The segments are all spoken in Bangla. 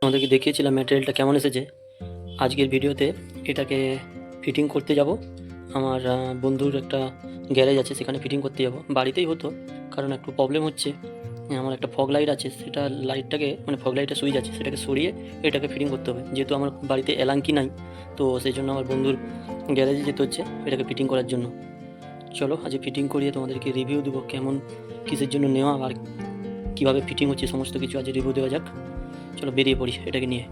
আমাদেরকে দেখিয়েছিলাম ম্যাটেরিয়ালটা কেমন এসেছে। আজকের ভিডিওতে এটাকে ফিটিং করতে যাব। আমার বন্ধুর একটা গ্যারেজ আছে, সেখানে ফিটিং করতে যাব। বাড়িতেই হতো, কারণ একটু প্রবলেম হচ্ছে। আমার একটা ফগ লাইট আছে, সেটা লাইটটাকে মানে ফগ লাইটের সুইচ আছে, সেটাকে সরিয়ে এটাকে ফিটিং করতে হবে। যেহেতু আমার বাড়িতে এলাঙ্কি নাই, তো সেই জন্য আমার বন্ধুর গ্যারেজে যেতে হচ্ছে এটাকে ফিটিং করার জন্য। চলো আজকে ফিটিং করিয়ে তোমাদেরকে রিভিউ দেবো, কেমন কিসের জন্য নেওয়া আর কীভাবে ফিটিং হচ্ছে সমস্ত কিছু আজ রিভিউ দেওয়া যাক। চলো বেরিয়ে পড়ি এটাকে নিয়ে।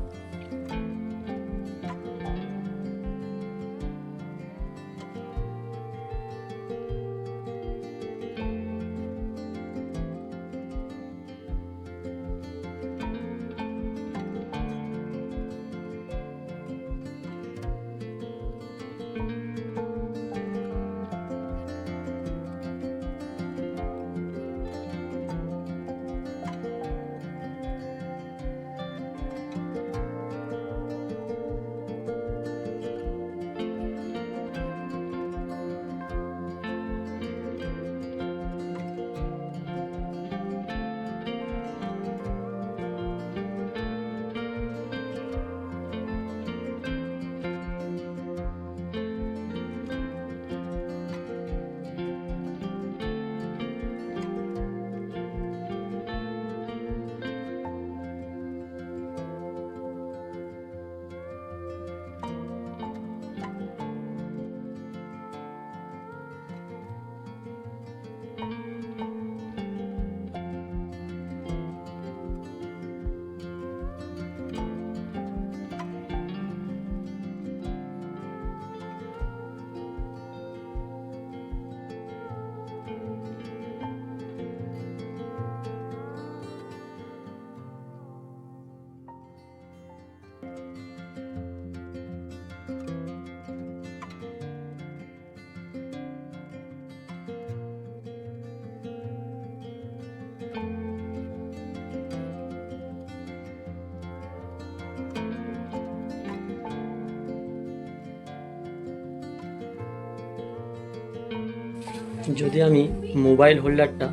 যদি আমি মোবাইল হোল্ডারটা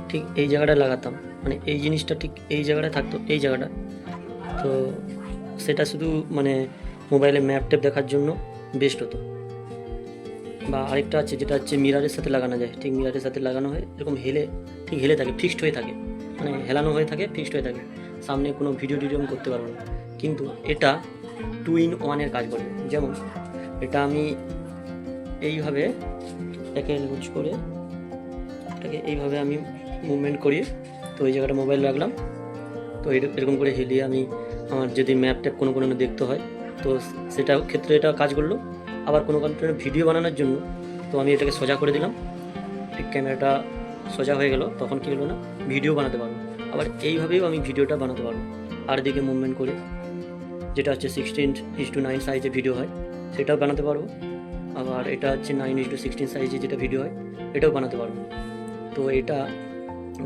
ঠিক এই জায়গাটা লাগাতাম, মানে এই জিনিসটা ঠিক এই জায়গাটা থাকতো, এই জায়গাটা, তো সেটা শুধু মানে মোবাইলে ম্যাপ ট্যাপ দেখার জন্য বেস্ট হতো। বা আরেকটা আছে যেটা হচ্ছে মিরারের সাথে লাগানো যায়, ঠিক মিরারের সাথে লাগানো হয়, এরকম হেলে ঠিক হেলে থাকে, ফিক্সড হয়ে থাকে, মানে হেলানো হয়ে থাকে, ফিক্সড হয়ে থাকে, সামনে কোনো ভিডিও টিডিও করতে পারবো না। কিন্তু এটা 2-in-1 কাজ করবে। যেমন এটা আমি এইভাবে একে লুজ করে এটাকে এইভাবে আমি মুভমেন্ট করি, তো এই জায়গাটা মোবাইল রাখলাম, তো এরকম করে হেলিয়ে আমি আমার যদি ম্যাপ ট্যাপ কোনো দেখতে হয়, তো সেটা ক্ষেত্রে এটা কাজ করলো। আবার কোনো ভিডিও বানানোর জন্য তো আমি এটাকে সোজা করে দিলাম, ঠিক ক্যামেরাটা সোজা হয়ে গেল, তখন কী হলো না, ভিডিও বানাতে পারবো। আবার এইভাবেও আমি ভিডিওটা বানাতে পারবো, আর দিকে মুভমেন্ট করে, যেটা হচ্ছে 16:9 সাইজে ভিডিও হয় সেটাও বানাতে পারবো। আবার এটা হচ্ছে 9:16 সাইজে যেটা ভিডিও হয় এটাও বানাতে পারবো। তো এটা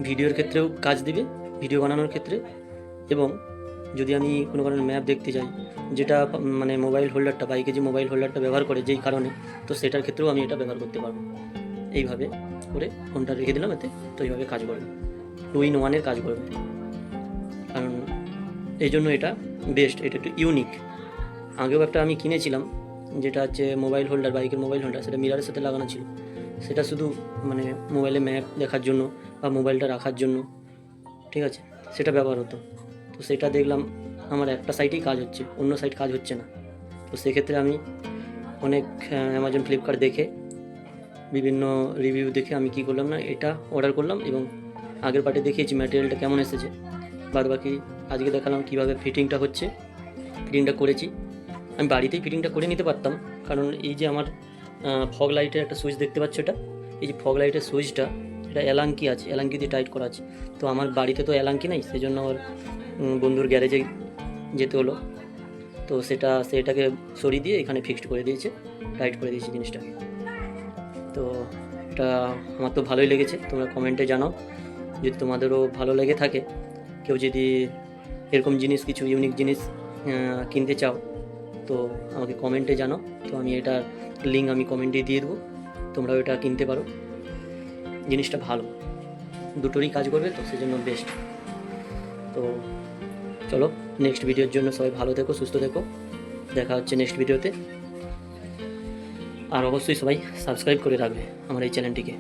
ভিডিওর ক্ষেত্রেও কাজ দিবে, ভিডিও বানানোর ক্ষেত্রে। এবং যদি আমি কোনো কারণে ম্যাপ দেখতে যাই, যেটা মানে মোবাইল হোল্ডারটা, বাইকে যে মোবাইল হোল্ডারটা ব্যবহার করে যেই কারণে, তো সেটার ক্ষেত্রেও আমি এটা ব্যবহার করতে পারবো। এইভাবে করে ফোনটা রেখে দিলাম এতে, তো এইভাবে কাজ করবে, 2-in-1 কাজ করবে। কারণ এই জন্য এটা বেস্ট, এটা একটু ইউনিক। আগেও একটা আমি কিনেছিলাম, যেটা হচ্ছে মোবাইল হোল্ডার, বাইকের মোবাইল হোল্ডার, সেটা মিরারের সাথে লাগানো ছিল। সেটা শুধু মানে মোবাইলে ম্যাপ দেখার জন্য বা মোবাইলটা রাখার জন্য, ঠিক আছে, সেটা ব্যবহার হতো। তো সেটা দেখলাম আমার একটা সাইটেই কাজ হচ্ছে, অন্য সাইট কাজ হচ্ছে না। তো সেক্ষেত্রে আমি অনেক অ্যামাজন, ফ্লিপকার্ট দেখে, বিভিন্ন রিভিউ দেখে আমি কী করলাম না, এটা অর্ডার করলাম। এবং আগের পার্টে দেখিয়েছি ম্যাটেরিয়ালটা কেমন এসেছে, বাদ বাকি আজকে দেখালাম কীভাবে ফিটিংটা হচ্ছে। ফিটিংটা করেছি, আমি বাড়িতেই ফিটিংটা করে নিতে পারতাম, কারণ এই যে আমার ফগ লাইটের একটা সুইচ দেখতে পাচ্ছ, এটা এই যে ফগ লাইটের সুইচটা, এটা এলাঙ্কি আছে, এলাঙ্কি দিয়ে টাইট করা আছে। তো আমার বাড়িতে তো এলাঙ্কি নেই, সেই জন্য আমার বন্ধুর গ্যারেজে যেতে হলো। তো সেটাকে সরিয়ে দিয়ে এখানে ফিক্সড করে দিয়েছে, টাইট করে দিয়েছে জিনিসটাকে। তো এটা আমার তো ভালোই লেগেছে, তোমরা কমেন্টে জানাও যদি তোমাদেরও ভালো লেগে থাকে। কেউ যদি এরকম জিনিস, কিছু ইউনিক জিনিস কিনতে চাও, তো আমাকে কমেন্টে জানাও, তো আমি এটার লিঙ্ক আমি কমেন্টে দিয়ে দেবো, তোমরাও এটা কিনতে পারো। জিনিসটা ভালো, দুটোরই কাজ করবে, তো সেজন্য বেস্ট। তো চলো নেক্সট ভিডিওর জন্য সবাই ভালো থেকো, সুস্থ থেকো, দেখা হচ্ছে নেক্সট ভিডিওতে। আর অবশ্যই সবাই সাবস্ক্রাইব করে রাখবে আমার এই চ্যানেলটিকে।